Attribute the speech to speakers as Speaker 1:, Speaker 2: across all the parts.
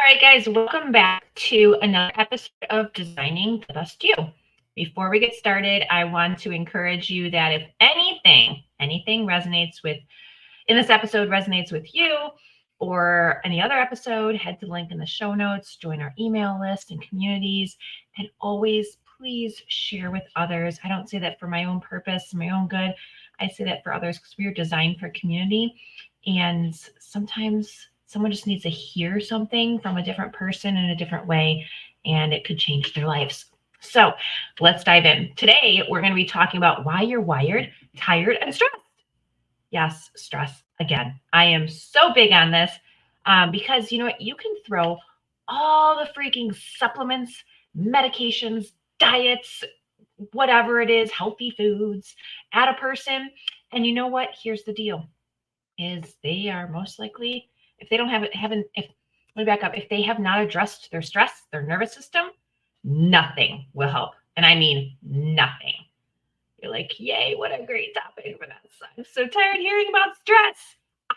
Speaker 1: right, guys, welcome back to another episode of Designing the Best You. Before we get started, I want to encourage you that if anything resonates with in this episode resonates with you or any other episode, head to the link in the show notes, join our email list and communities, and always please share with others. I don't say that for my own purpose, my own good. I say that for others because we are designed for community. And sometimes someone just needs to hear something from a different person in a different way, and it could change their lives. So let's dive in. Today, we're going to be talking about why you're wired, tired, and stressed. Yes, stress again. I am so big on this because you know what? You can throw all the freaking supplements, medications, diets, whatever it is, healthy foods at a person. And you know what? Here's the deal is they are most likely, if they don't have it, let me back up. If they have not addressed their stress, their nervous system, nothing will help. And I mean nothing. You're like, yay, what a great topic for that. I'm so tired hearing about stress.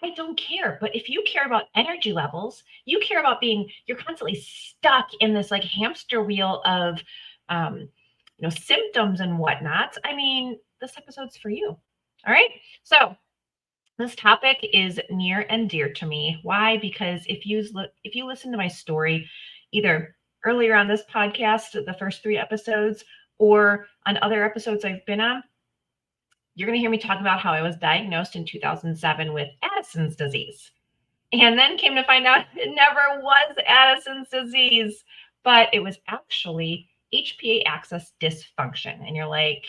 Speaker 1: I don't care. But if you care about energy levels, you care about you're constantly stuck in this like hamster wheel of, symptoms and whatnot. I mean, this episode's for you. All right. So this topic is near and dear to me. Why? Because if you listen to my story, either earlier on this podcast, the first 3 episodes, or on other episodes I've been on, you're going to hear me talk about how I was diagnosed in 2007 with Addison's disease. And then came to find out it never was Addison's disease, but it was actually HPA axis dysfunction. And you're like,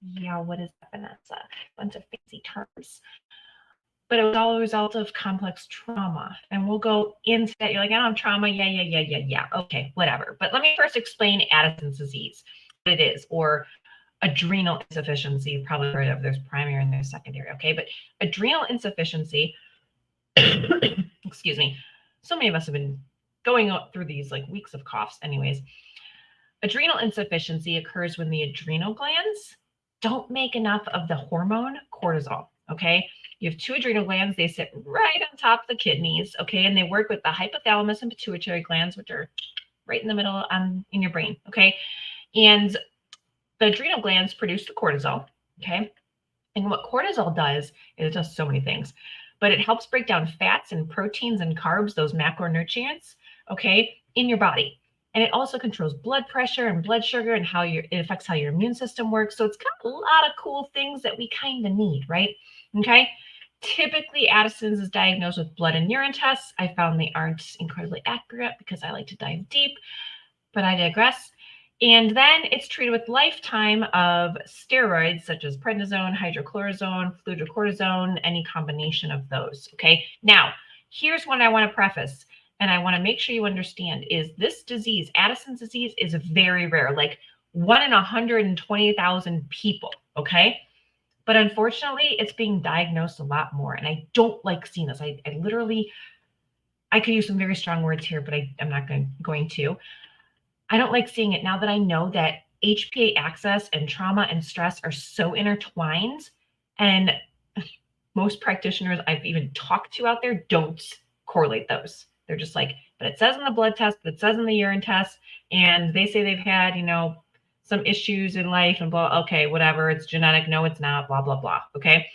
Speaker 1: yeah, what is that, Vanessa? A bunch of fancy terms. But it was all a result of complex trauma. And we'll go into that. You're like, I don't have trauma. Yeah. Okay, whatever. But let me first explain Addison's disease, what it is, or adrenal insufficiency. You've probably heard of there's primary and there's secondary. Okay, but adrenal insufficiency, excuse me. So many of us have been going through these like weeks of coughs, anyways. Adrenal insufficiency occurs when the adrenal glands don't make enough of the hormone cortisol. Okay. You have 2 adrenal glands. They sit right on top of the kidneys. Okay. And they work with the hypothalamus and pituitary glands, which are right in the middle in your brain. Okay. And the adrenal glands produce the cortisol. Okay. And what cortisol does is it does so many things, but it helps break down fats and proteins and carbs, those macronutrients, okay, in your body. And it also controls blood pressure and blood sugar and it affects how your immune system works. So it's got a lot of cool things that we kind of need, right? Okay. Typically, Addison's is diagnosed with blood and urine tests. I found they aren't incredibly accurate because I like to dive deep, but I digress. And then it's treated with lifetime of steroids such as prednisone, hydrocortisone, fludrocortisone, any combination of those. Okay. Now, here's what I want to preface, and I want to make sure you understand is this disease, Addison's disease, is very rare, like 1 in 120,000 people. Okay. But unfortunately, it's being diagnosed a lot more. And I don't like seeing this. I literally, I could use some very strong words here, but I'm not going to. I don't like seeing it now that I know that HPA axis and trauma and stress are so intertwined. And most practitioners I've even talked to out there don't correlate those. They're just like, but it says in the blood test, but it says in the urine test, and they say they've had, some issues in life and blah. Okay, whatever. It's genetic. No, it's not. Blah, blah, blah. Okay.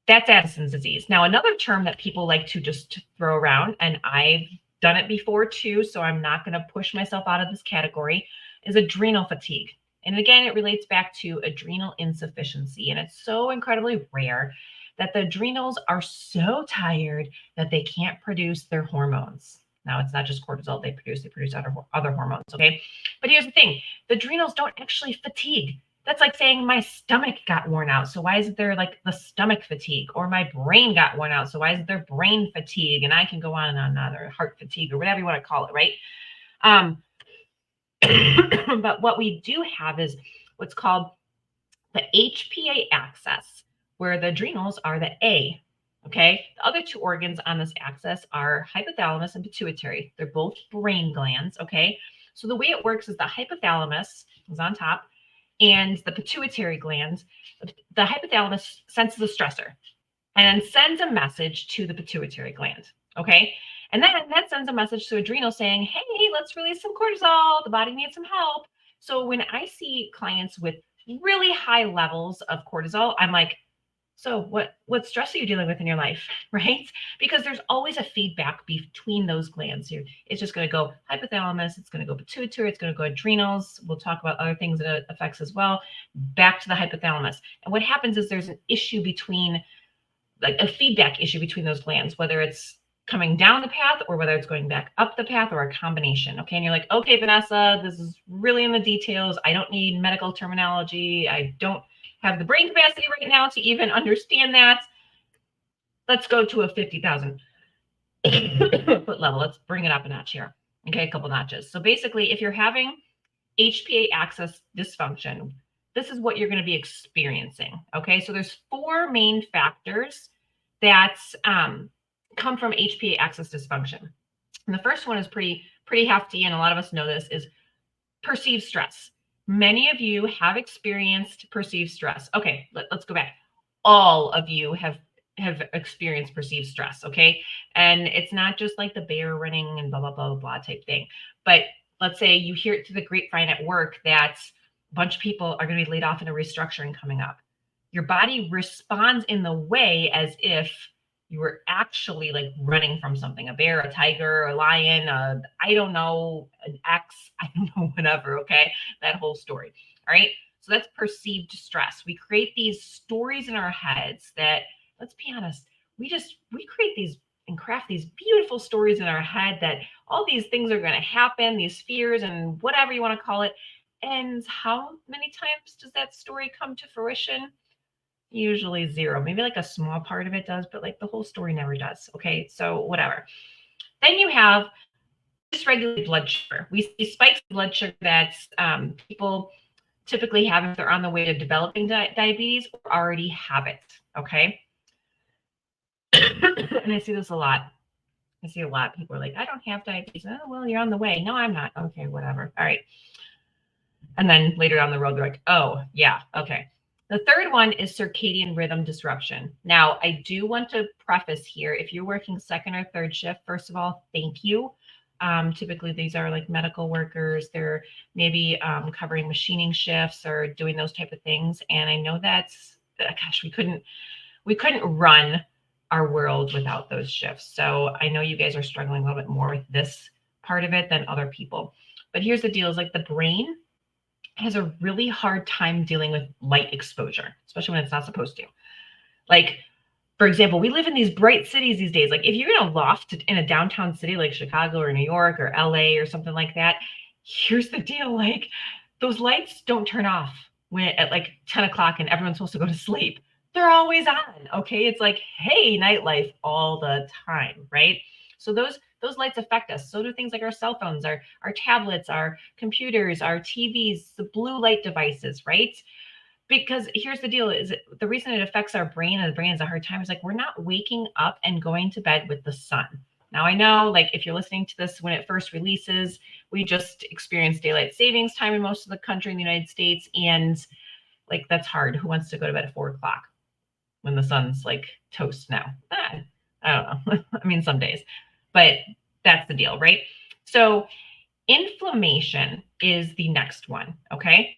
Speaker 1: That's Addison's disease. Now, another term that people like to just throw around, and I've done it before too, so I'm not going to push myself out of this category, is adrenal fatigue. And again, it relates back to adrenal insufficiency. And it's so incredibly rare that the adrenals are so tired that they can't produce their hormones. Now, it's not just cortisol they produce other hormones, okay? But here's the thing. The adrenals don't actually fatigue. That's like saying my stomach got worn out. So why isn't there like the stomach fatigue? Or my brain got worn out. So why isn't there brain fatigue? And I can go on and on, or heart fatigue, or whatever you want to call it, right? But what we do have is what's called the HPA axis, where the adrenals are the A. Okay. The other 2 organs on this axis are hypothalamus and pituitary. They're both brain glands. Okay. So the way it works is the hypothalamus is on top, and the pituitary gland, the hypothalamus senses a stressor. and then sends a message to the pituitary gland. Okay. And then that sends a message to adrenal saying, hey, let's release some cortisol. The body needs some help. So when I see clients with really high levels of cortisol, I'm like, so what stress are you dealing with in your life, right? Because there's always a feedback between those glands. It's just going to go hypothalamus, it's going to go pituitary, it's going to go adrenals. We'll talk about other things that it affects as well, back to the hypothalamus. And what happens is there's an issue between, like a feedback issue between those glands, whether it's coming down the path or whether it's going back up the path or a combination. Okay. And you're like, okay, Vanessa, this is really in the details. I don't need medical terminology. I don't have the brain capacity right now to even understand that. Let's go to a 50,000 foot level. Let's bring it up a notch here. Okay. A couple notches. So basically, if you're having HPA axis dysfunction, this is what you're going to be experiencing. Okay. So there's four main factors that come from HPA axis dysfunction. And the first one is pretty hefty, and a lot of us know this, is perceived stress. Many of you have experienced perceived stress. Okay, let's go back. All of you have experienced perceived stress, okay? And it's not just like the bear running and blah, blah, blah, blah type thing. But let's say you hear it through the grapevine at work that a bunch of people are going to be laid off in a restructuring coming up. Your body responds in the way as if you were actually like running from something, a bear, a tiger, a lion, I don't know, an X, I don't know, whatever, okay? That whole story, all right? So that's perceived stress. We create these stories in our heads that, let's be honest, we create these and craft these beautiful stories in our head that all these things are going to happen, these fears and whatever you want to call it. And how many times does that story come to fruition? Usually zero. Maybe like a small part of it does, but like the whole story never does. Okay, so whatever. Then you have dysregulated blood sugar. We see spikes in blood sugar that people typically have if they're on the way to developing diabetes or already have it. Okay. And I see this a lot. I see a lot. People are like, I don't have diabetes. Oh, well, you're on the way. No, I'm not. Okay, whatever. All right. And then later down the road, they're like, oh, yeah, okay. The third one is circadian rhythm disruption. Now, I do want to preface here, if you're working second or third shift, first of all, thank you. Typically, these are like medical workers. They're maybe covering machining shifts or doing those type of things. And I know that's, gosh, we couldn't run our world without those shifts. So I know you guys are struggling a little bit more with this part of it than other people. But here's the deal, is like the brain has a really hard time dealing with light exposure, especially when it's not supposed to. Like, for example, we live in these bright cities these days. Like if you're in a loft in a downtown city like Chicago or New York or LA or something like that, here's the deal. Like those lights don't turn off when at like 10 o'clock and everyone's supposed to go to sleep. They're always on. Okay. It's like, hey, nightlife all the time, right? So those lights affect us. So do things like our cell phones, our tablets, our computers, our TVs, the blue light devices, right? Because here's the deal, is the reason it affects our brain, and the brain has a hard time, is like we're not waking up and going to bed with the sun. Now I know, like if you're listening to this when it first releases, we just experienced daylight savings time in most of the country in the United States, and like that's hard. Who wants to go to bed at 4 o'clock when the sun's like toast now? I don't know. I mean, some days, but that's the deal, right? So inflammation is the next one, okay?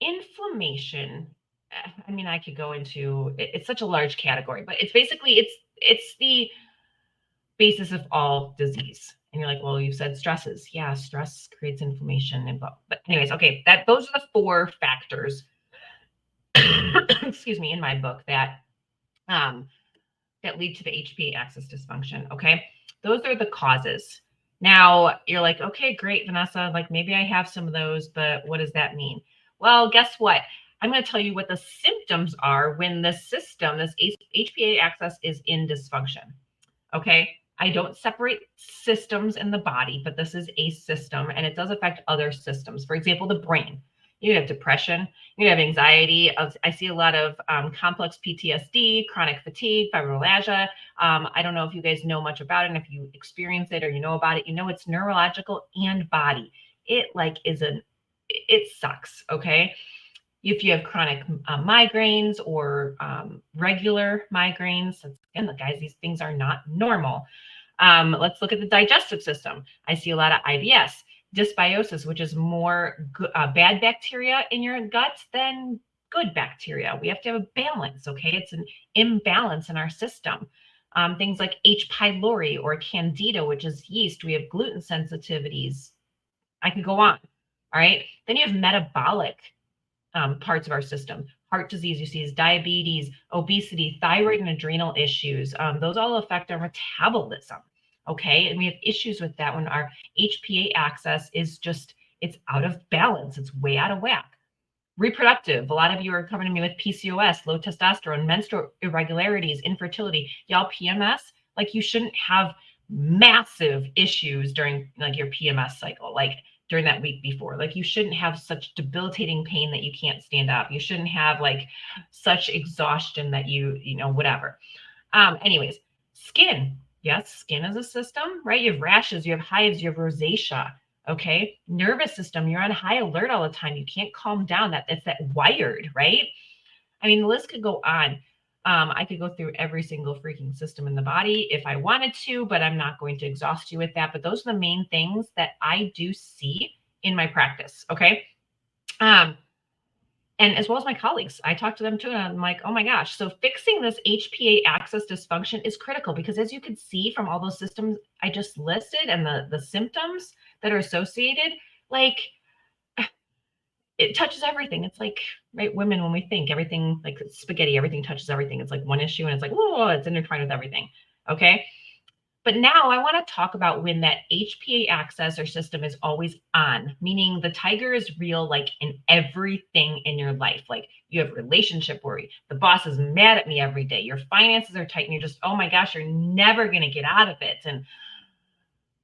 Speaker 1: Inflammation, I mean, I could go into it's such a large category, but it's basically it's the basis of all disease. And you're like, well, you said stresses. Yeah, stress creates inflammation and but anyways, okay, those are the four factors excuse me, in my book that that lead to the HPA axis dysfunction. Okay. Those are the causes. Now you're like, okay, great, Vanessa. Like maybe I have some of those, but what does that mean? Well, guess what? I'm going to tell you what the symptoms are when the system, this HPA axis, is in dysfunction. Okay. I don't separate systems in the body, but this is a system and it does affect other systems. For example, the brain. You have depression, you have anxiety. I see a lot of complex PTSD, chronic fatigue, fibromyalgia. I don't know if you guys know much about it, and if you experience it or you know about it, you know it's neurological and body. It like it sucks, okay? If you have chronic migraines or regular migraines, again, guys, these things are not normal. Let's look at the digestive system. I see a lot of IBS, dysbiosis, which is more bad bacteria in your gut than good bacteria. We have to have a balance, okay? It's an imbalance in our system. Things like H. pylori or candida, which is yeast. We have gluten sensitivities. I could go on. All right. Then you have metabolic parts of our system. Heart disease, you see, is diabetes, obesity, thyroid, and adrenal issues. Those all affect our metabolism. Okay. And we have issues with that when our HPA axis is just, it's out of balance. It's way out of whack. Reproductive. A lot of you are coming to me with PCOS, low testosterone, menstrual irregularities, infertility. Y'all, PMS, like you shouldn't have massive issues during like your PMS cycle, like during that week before. Like you shouldn't have such debilitating pain that you can't stand up. You shouldn't have like such exhaustion that you know, whatever. Anyways, skin. Yes, skin is a system, right? You have rashes, you have hives, you have rosacea. Okay. Nervous system, you're on high alert all the time. You can't calm down. It's that wired, right? I mean, the list could go on. I could go through every single freaking system in the body if I wanted to, but I'm not going to exhaust you with that. But those are the main things that I do see in my practice. Okay. And as well as my colleagues, I talk to them too, and I'm like, oh my gosh. So fixing this HPA axis dysfunction is critical because as you can see from all those systems I just listed and the symptoms that are associated, like it touches everything. It's like, right, women, when we think everything, like spaghetti, everything touches everything. It's like one issue and it's like, whoa, it's intertwined with everything. Okay. But now I want to talk about when that HPA axis or system is always on, meaning the tiger is real, like in everything in your life. Like you have relationship worry. The boss is mad at me every day. Your finances are tight and you're just, oh my gosh, you're never going to get out of it. And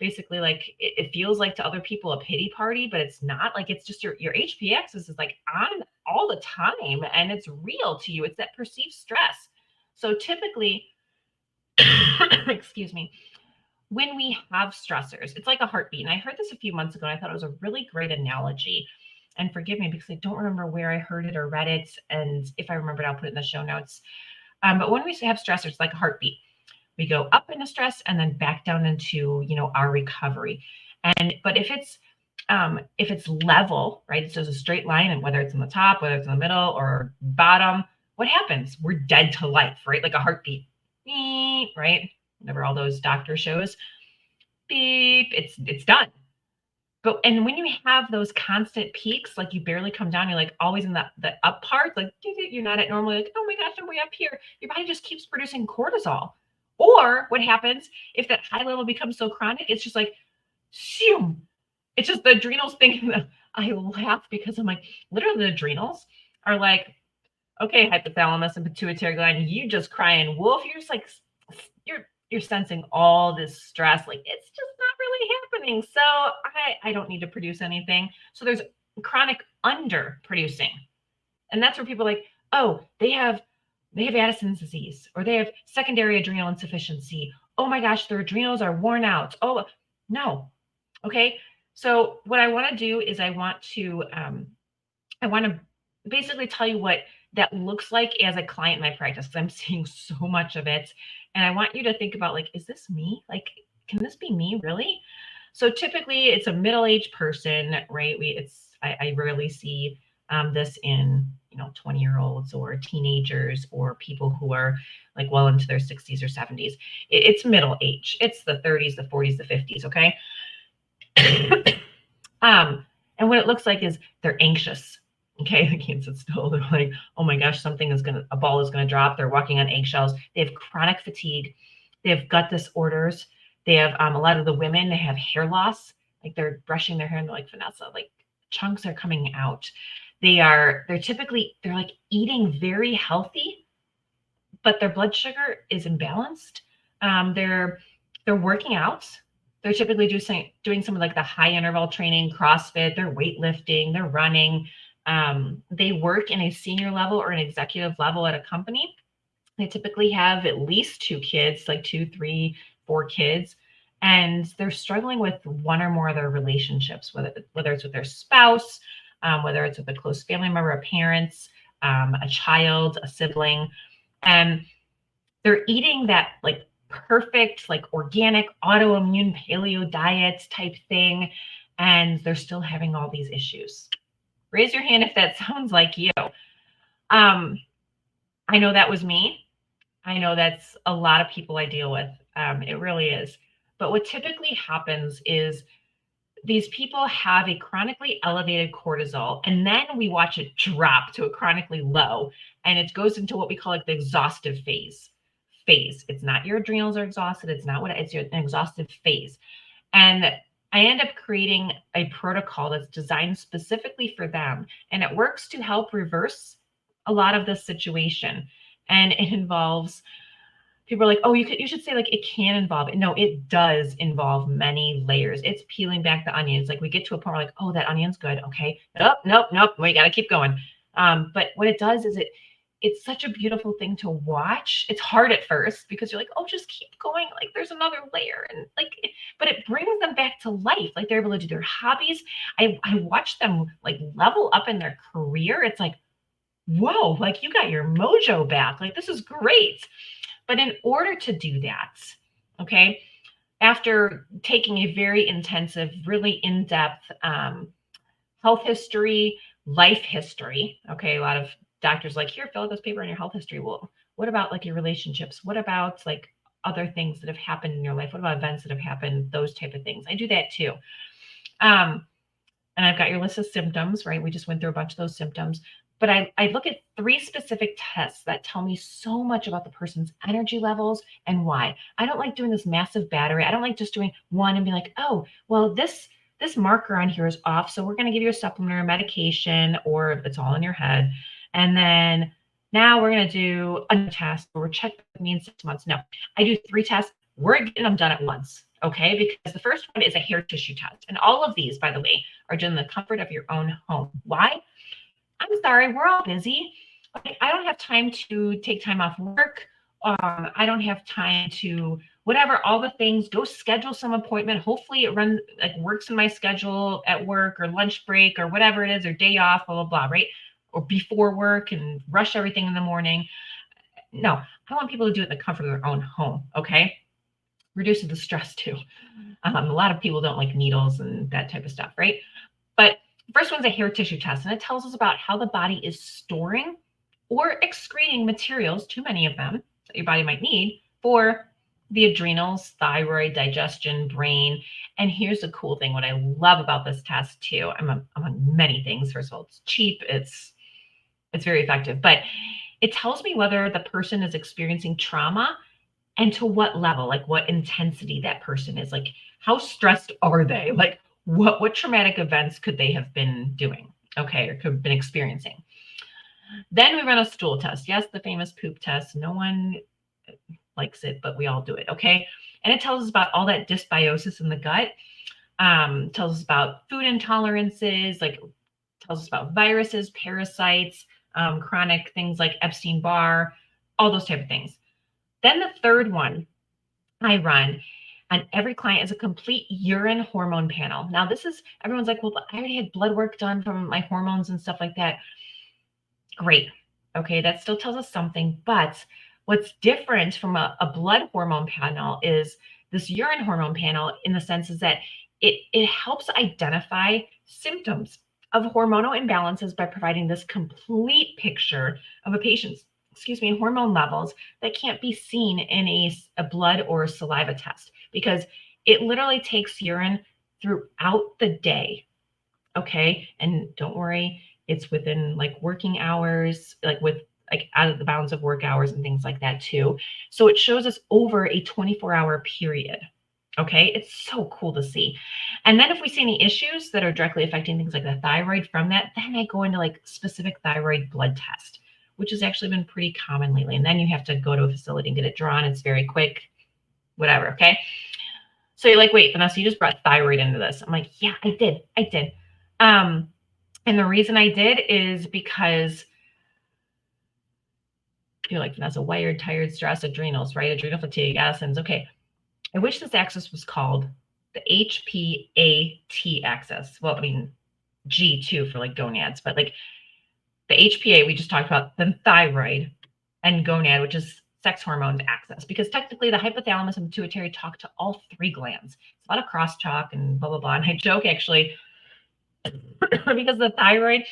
Speaker 1: basically like it feels like to other people a pity party, but it's not. Like it's just your HPA axis is like on all the time and it's real to you. It's that perceived stress. So typically, excuse me, when we have stressors, it's like a heartbeat. And I heard this a few months ago, and I thought it was a really great analogy. And forgive me because I don't remember where I heard it or read it. And if I remember it, I'll put it in the show notes. But when we have stressors, it's like a heartbeat. We go up into stress and then back down into, you know, our recovery. But if it's level, right? It's just a straight line, and whether it's in the top, whether it's in the middle or bottom, what happens? We're dead to life, right? Like a heartbeat, right? Whenever all those doctor shows, beep, it's done. And when you have those constant peaks, like you barely come down, you're like always in the up part, like you're not at normal, like, oh my gosh, I'm way up here. Your body just keeps producing cortisol. Or what happens if that high level becomes so chronic, it's just like, shoom. It's just the adrenals thing. I laugh because I'm like, literally the adrenals are like, okay, hypothalamus and pituitary gland, you just crying wolf. You're just like, you're sensing all this stress. Like it's just not really happening. So I don't need to produce anything. So there's chronic under producing. And that's where people are like, oh, they have Addison's disease or they have secondary adrenal insufficiency. Oh my gosh, their adrenals are worn out. Oh, no. Okay. So what I want to do is I want to basically tell you what that looks like as a client in my practice because I'm seeing so much of it. And I want you to think about like, is this me? Like, can this be me really? So typically it's a middle-aged person, right? I rarely see this in, 20-year-olds or teenagers or people who are like well into their 60s or 70s. It's middle age. It's the 30s, the 40s, the 50s. Okay. And what it looks like is they're anxious. Okay, they can't sit still. They're like, oh my gosh, a ball is gonna drop. They're walking on eggshells. They have chronic fatigue. They have gut disorders. They have a lot of the women, they have hair loss. Like they're brushing their hair and they're like, Vanessa, like chunks are coming out. They're like eating very healthy, but their blood sugar is imbalanced. They're working out. They're typically doing some of like the high interval training, CrossFit, they're weightlifting, they're running. They work in a senior level or an executive level at a company. They typically have at least 2 kids, like 2, 3, 4 kids. And they're struggling with one or more of their relationships, whether it's with their spouse, whether it's with a close family member, a parent, a child, a sibling, and they're eating that like perfect, like organic autoimmune paleo diet type thing, and they're still having all these issues. Raise your hand if that sounds like you. Um, I know that was me. I know that's a lot of people I deal with. It really is. But what typically happens is these people have a chronically elevated cortisol, and then we watch it drop to a chronically low, and it goes into what we call like the exhaustive phase. It's not your adrenals are exhausted. It's not what it's your an exhaustive phase. And I end up creating a protocol that's designed specifically for them. And it works to help reverse a lot of this situation. And it involves people are like, oh, you should say like it can involve it. No, it does involve many layers. It's peeling back the onions. Like we get to a point where like, oh, that onion's good. Okay. Nope. We got to keep going. But what it does is it's such a beautiful thing to watch. It's hard at first because you're like, oh, just keep going. Like there's another layer. And like, but it brings them back to life. Like they're able to do their hobbies. I watch them like level up in their career. It's like, whoa, like you got your mojo back. Like this is great. But in order to do that, okay, after taking a very intensive, really in-depth health history, life history, okay, a lot of doctors like, here, fill out this paper on your health history. Well, what about like your relationships? What about like other things that have happened in your life? What about events that have happened? Those type of things. I do that too. And I've got your list of symptoms, right? We just went through a bunch of those symptoms. But I look at 3 specific tests that tell me so much about the person's energy levels and why. I don't like doing this massive battery. I don't like just doing one and be like, oh, well, this marker on here is off. So we're going to give you a supplement or a medication, or if it's all in your head. And then now we're going to do a test where we're checking me in 6 months. No, I do 3 tests. We're getting them done at once. Okay, because the first one is a hair tissue test. And all of these, by the way, are done in the comfort of your own home. Why? I'm sorry, we're all busy. Like, I don't have time to take time off work. I don't have time to whatever, all the things, go schedule some appointment. Hopefully it runs, like works in my schedule at work or lunch break or whatever it is, or day off, blah, blah, blah, right? Or before work and rush everything in the morning. No, I want people to do it in the comfort of their own home, okay? Reduces the stress too. A lot of people don't like needles and that type of stuff, right? But the first one's a hair tissue test, and it tells us about how the body is storing or excreting materials, too many of them, that your body might need for the adrenals, thyroid, digestion, brain. And here's the cool thing. What I love about this test too, I'm on many things. First of all, it's cheap. It's very effective, but it tells me whether the person is experiencing trauma and to what level, like what intensity that person is, like how stressed are they, like what traumatic events could they have been doing, okay, or could have been experiencing. Then we run a stool test. Yes, the famous poop test. No one likes it, but we all do it, okay? And it tells us about all that dysbiosis in the gut, tells us about food intolerances, like tells us about viruses, parasites, chronic things like Epstein-Barr, all those type of things. Then the third one I run on every client is a complete urine hormone panel. Now this is, everyone's like, well, I already had blood work done from my hormones and stuff like that. Great. Okay, that still tells us something. But what's different from a blood hormone panel is this urine hormone panel, in the sense is that it helps identify symptoms of hormonal imbalances by providing this complete picture of a patient's hormone levels that can't be seen in a blood or saliva test, because it literally takes urine throughout the day. Okay. And don't worry, it's within like working hours, like with like out of the bounds of work hours and things like that too. So it shows us over a 24-hour period. Okay. It's so cool to see. And then if we see any issues that are directly affecting things like the thyroid from that, then I go into like specific thyroid blood test, which has actually been pretty common lately. And then you have to go to a facility and get it drawn. It's very quick, whatever. Okay. So you're like, wait, Vanessa, you just brought thyroid into this. I'm like, yeah, I did. And the reason I did is because you're like, Vanessa, wired, tired, stress, adrenals, right? Adrenal fatigue, Addison's. Okay. I wish this axis was called the HPAT axis. Well, I mean, G too for like gonads, but like the HPA we just talked about, then thyroid and gonad, which is sex hormone axis, because technically the hypothalamus and pituitary talk to all three glands. It's a lot of cross talk and blah, blah, blah. And I joke actually because the thyroid,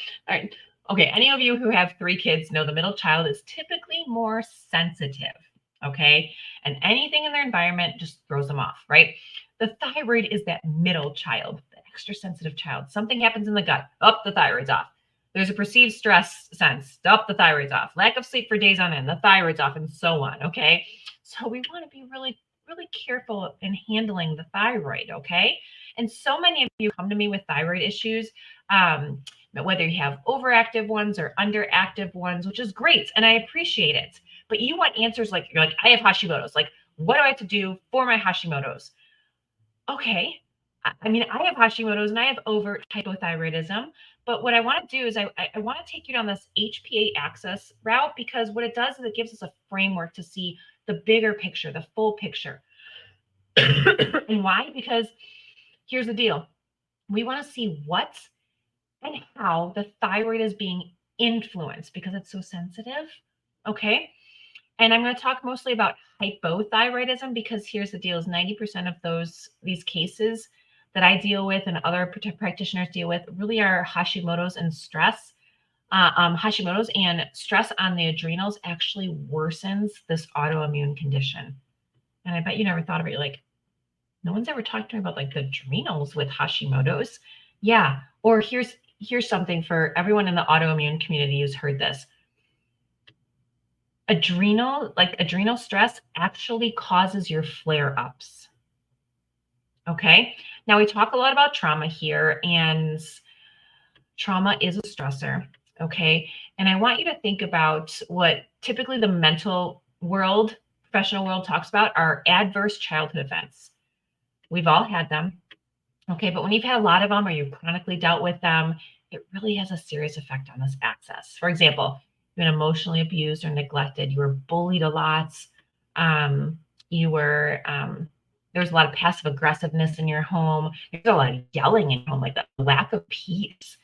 Speaker 1: okay, any of you who have 3 kids know the middle child is typically more sensitive, okay? And anything in their environment just throws them off, right? The thyroid is that middle child, the extra sensitive child. Something happens in the gut, up the thyroid's off. There's a perceived stress sense, up the thyroid's off. Lack of sleep for days on end, the thyroid's off, and so on, okay? So we want to be really, really careful in handling the thyroid, okay? And so many of you come to me with thyroid issues, whether you have overactive ones or underactive ones, which is great. And I appreciate it. But you want answers like, you're like, I have Hashimoto's. Like, what do I have to do for my Hashimoto's? Okay. I mean, I have Hashimoto's and I have overt hypothyroidism. But what I want to do is I want to take you down this HPA axis route, because what it does is it gives us a framework to see the bigger picture, the full picture. And why? Because here's the deal. We want to see what and how the thyroid is being influenced because it's so sensitive. Okay. And I'm going to talk mostly about hypothyroidism, because here's the deal is 90% of these cases that I deal with and other practitioners deal with really are Hashimoto's and stress. Hashimoto's and stress on the adrenals actually worsens this autoimmune condition. And I bet you never thought of it. You're like, no one's ever talked to me about like the adrenals with Hashimoto's. Yeah. Or here's something for everyone in the autoimmune community who's heard this. Adrenal stress actually causes your flare-ups. Okay. Now we talk a lot about trauma here, and trauma is a stressor. Okay. And I want you to think about what typically the mental world, professional world talks about are adverse childhood events. We've all had them. Okay. But when you've had a lot of them or you've chronically dealt with them, it really has a serious effect on this axis. For example, you've been emotionally abused or neglected. You were bullied a lot. There's a lot of passive aggressiveness in your home. There's a lot of yelling in your home, like the lack of peace,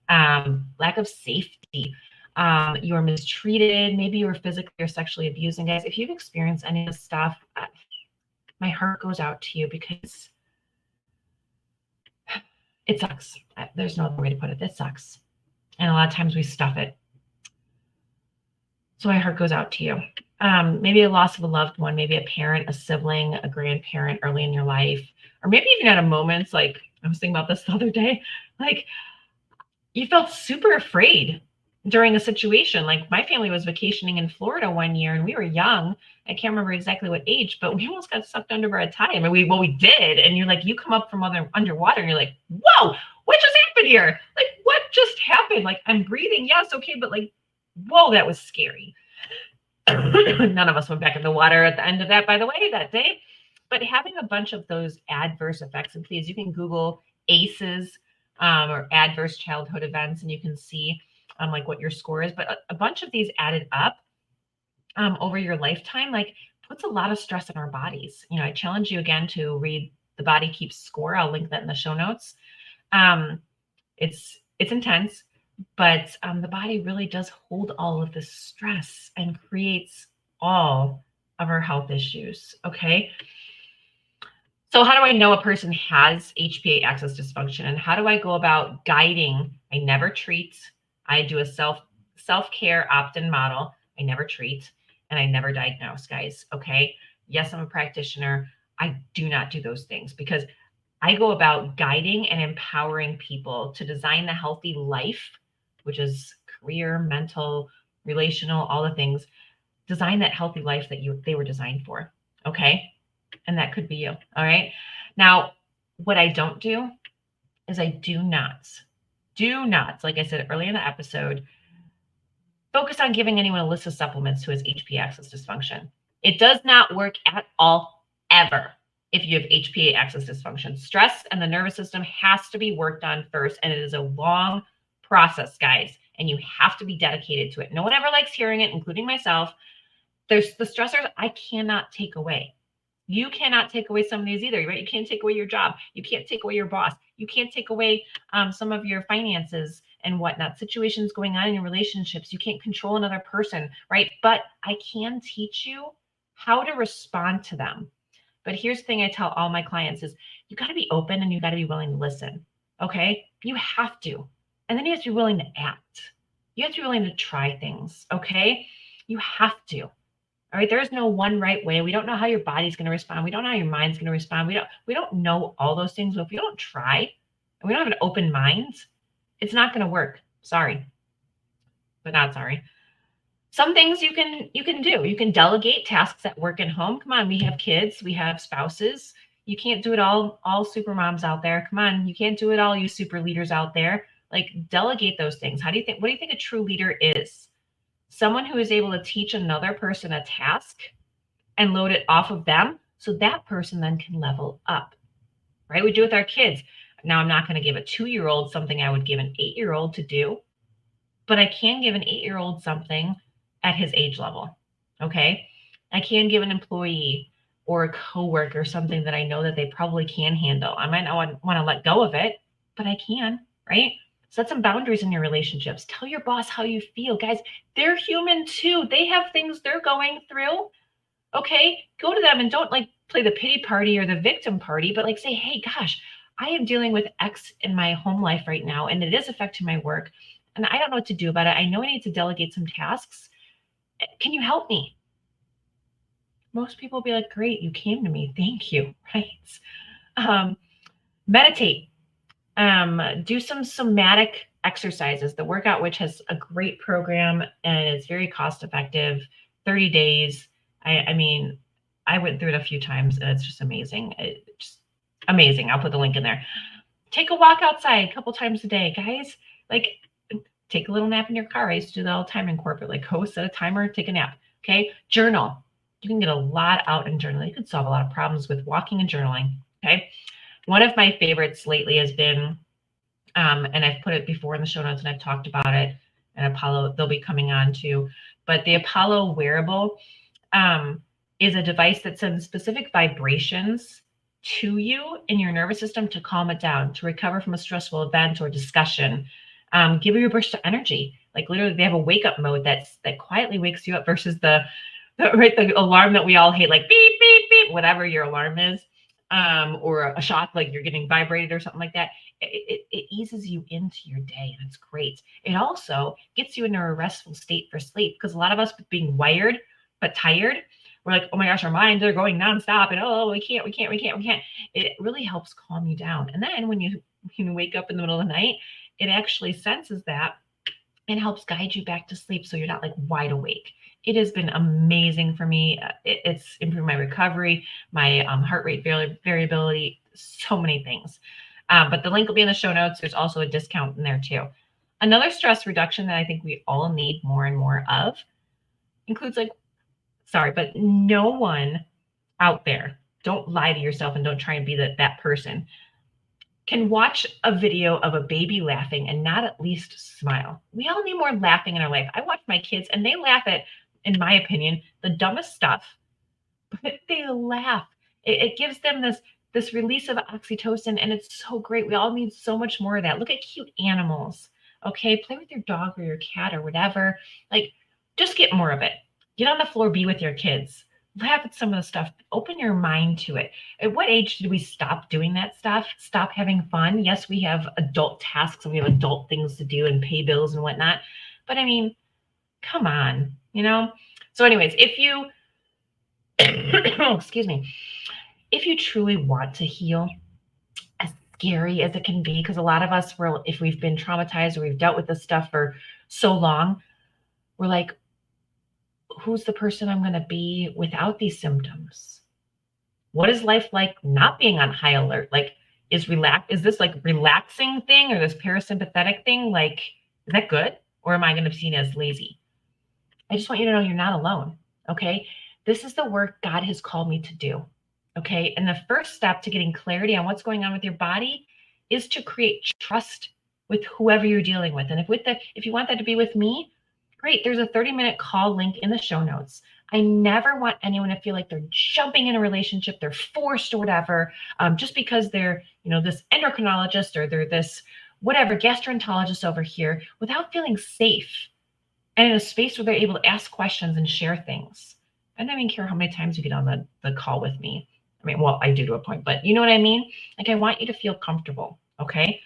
Speaker 1: lack of safety. You were mistreated. Maybe you were physically or sexually abused. And guys, if you've experienced any of this stuff, my heart goes out to you, because it sucks. There's no other way to put it. It sucks. And a lot of times we stuff it. So my heart goes out to you. Maybe a loss of a loved one, maybe a parent, a sibling, a grandparent early in your life, or maybe even at a moment, like I was thinking about this the other day, like you felt super afraid during a situation. Like my family was vacationing in Florida one year and we were young. I can't remember exactly what age, but we almost got sucked under by a tide. I mean, we did. And you're like, you come up from underwater and you're like, whoa, what just happened here? Like, what just happened? Like, I'm breathing. Yes. Okay. But like, whoa, that was scary. None of us went back in the water at the end of that, by the way, that day. But having a bunch of those adverse effects, and please, you can Google ACEs or adverse childhood events, and you can see like what your score is. But a bunch of these added up over your lifetime, like puts a lot of stress in our bodies. You know, I challenge you again to read The Body Keeps Score. I'll link that in the show notes. It's intense. But the body really does hold all of this stress and creates all of our health issues. Okay. So how do I know a person has HPA axis dysfunction, and how do I go about guiding? I never treat. I do a self-care opt-in model. I never treat and I never diagnose, guys. Okay. Yes, I'm a practitioner. I do not do those things because I go about guiding and empowering people to design the healthy life, which is career, mental, relational, all the things. Design that healthy life that they were designed for. Okay. And that could be you. All right. Now, what I don't do is I do not, like I said earlier in the episode, focus on giving anyone a list of supplements who has HPA axis dysfunction. It does not work at all, ever. If you have HPA axis dysfunction, stress and the nervous system has to be worked on first. And it is a long process, guys, and you have to be dedicated to it. No one ever likes hearing it, including myself. There's the stressors I cannot take away. You cannot take away some of these either, right? You can't take away your job. You can't take away your boss. You can't take away some of your finances and whatnot, situations going on in your relationships. You can't control another person, right? But I can teach you how to respond to them. But here's the thing I tell all my clients is you got to be open and you got to be willing to listen. Okay. You have to. And then you have to be willing to act. You have to be willing to try things. Okay. You have to. All right. There's no one right way. We don't know how your body's going to respond. We don't know how your mind's going to respond. We don't know all those things. But if we don't try and we don't have an open mind, it's not going to work. Sorry. But not sorry. Some things you can do. You can delegate tasks at work and home. Come on, we have kids, we have spouses. You can't do it all super moms out there. Come on, you can't do it all, you super leaders out there. Like, delegate those things. What do you think a true leader is? Someone who is able to teach another person a task and load it off of them so that person then can level up. Right? We do with our kids. Now, I'm not going to give a 2-year-old something I would give an 8-year-old to do, but I can give an 8-year-old something at his age level. Okay. I can give an employee or a coworker something that I know that they probably can handle. I might not want to let go of it, but I can, right? Set some boundaries in your relationships. Tell your boss how you feel. Guys, they're human too. They have things they're going through. Okay. Go to them and don't like play the pity party or the victim party, but like say, hey, gosh, I am dealing with X in my home life right now, and it is affecting my work. And I don't know what to do about it. I know I need to delegate some tasks. Can you help me? Most people will be like, great, you came to me. Thank you. Right. Meditate. Do some somatic exercises. The Workout Witch has a great program and it's very cost effective. 30 days. I mean, I went through it a few times and it's just amazing. It's just amazing. I'll put the link in there. Take a walk outside a couple times a day, guys. Like, take a little nap in your car. I used to do that all the time in corporate. Like, go set a timer, take a nap. Okay. Journal. You can get a lot out in journaling. You can solve a lot of problems with walking and journaling. Okay. One of my favorites lately has been, and I've put it before in the show notes and I've talked about it, and Apollo, they'll be coming on too. But the Apollo wearable is a device that sends specific vibrations to you in your nervous system to calm it down, to recover from a stressful event or discussion, give you a burst of energy. Like, literally, they have a wake up mode that quietly wakes you up versus the alarm that we all hate, like beep, beep, beep, whatever your alarm is, or a shock, like you're getting vibrated or something like that. It eases you into your day, and it's great. It also gets you into a restful state for sleep, because a lot of us being wired but tired, we're like, oh my gosh, our minds are going nonstop, and oh, we can't. It really helps calm you down. And then when you wake up in the middle of the night, it actually senses that and helps guide you back to sleep so you're not like wide awake. It has been amazing for me. It's improved my recovery, my heart rate variability, so many things. But the link will be in the show notes. There's also a discount in there too. Another stress reduction that I think we all need more and more of includes but no one out there, don't lie to yourself and don't try and be that person, can watch a video of a baby laughing and not at least smile. We all need more laughing in our life. I watch my kids and they laugh at, in my opinion, the dumbest stuff, but they laugh. It gives them this release of oxytocin, and it's so great. We all need so much more of that. Look at cute animals. Okay, play with your dog or your cat or whatever. Like, just get more of it. Get on the floor, be with your kids. Laugh at some of the stuff. Open your mind to it. At what age did we stop doing that stuff? Stop having fun? Yes, we have adult tasks and we have adult things to do and pay bills and whatnot. But I mean, come on, So anyways, if you, excuse me, if you truly want to heal, as scary as it can be, because a lot of us, if we've been traumatized or we've dealt with this stuff for so long, we're like, who's the person I'm going to be without these symptoms? What is life like not being on high alert? Like, is this like relaxing thing or this parasympathetic thing? Like, is that good? Or am I going to be seen as lazy? I just want you to know you're not alone. Okay. This is the work God has called me to do. Okay. And the first step to getting clarity on what's going on with your body is to create trust with whoever you're dealing with. And if you want that to be with me, great. There's a 30-minute call link in the show notes. I never want anyone to feel like they're jumping in a relationship, they're forced or whatever, just because they're, this endocrinologist or they're this whatever gastroenterologist over here, without feeling safe and in a space where they're able to ask questions and share things. I don't even care how many times you get on the call with me. I mean, well, I do to a point, but you know what I mean? Like, I want you to feel comfortable. Okay.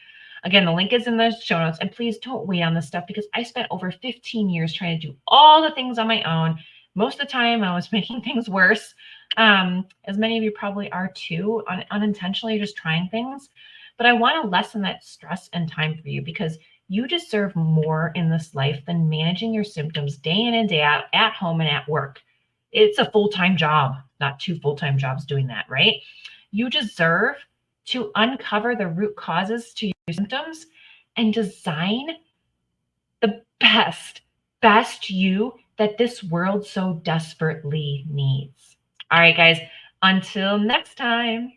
Speaker 1: Again, the link is in the show notes, and please don't wait on this stuff because I spent over 15 years trying to do all the things on my own. Most of the time I was making things worse. As many of you probably are too, unintentionally just trying things. But I want to lessen that stress and time for you because you deserve more in this life than managing your symptoms day in and day out at home and at work. It's a full-time job, not two full-time jobs doing that, right? You deserve to uncover the root causes to your symptoms and design the best you that this world so desperately needs. All right, guys, until next time.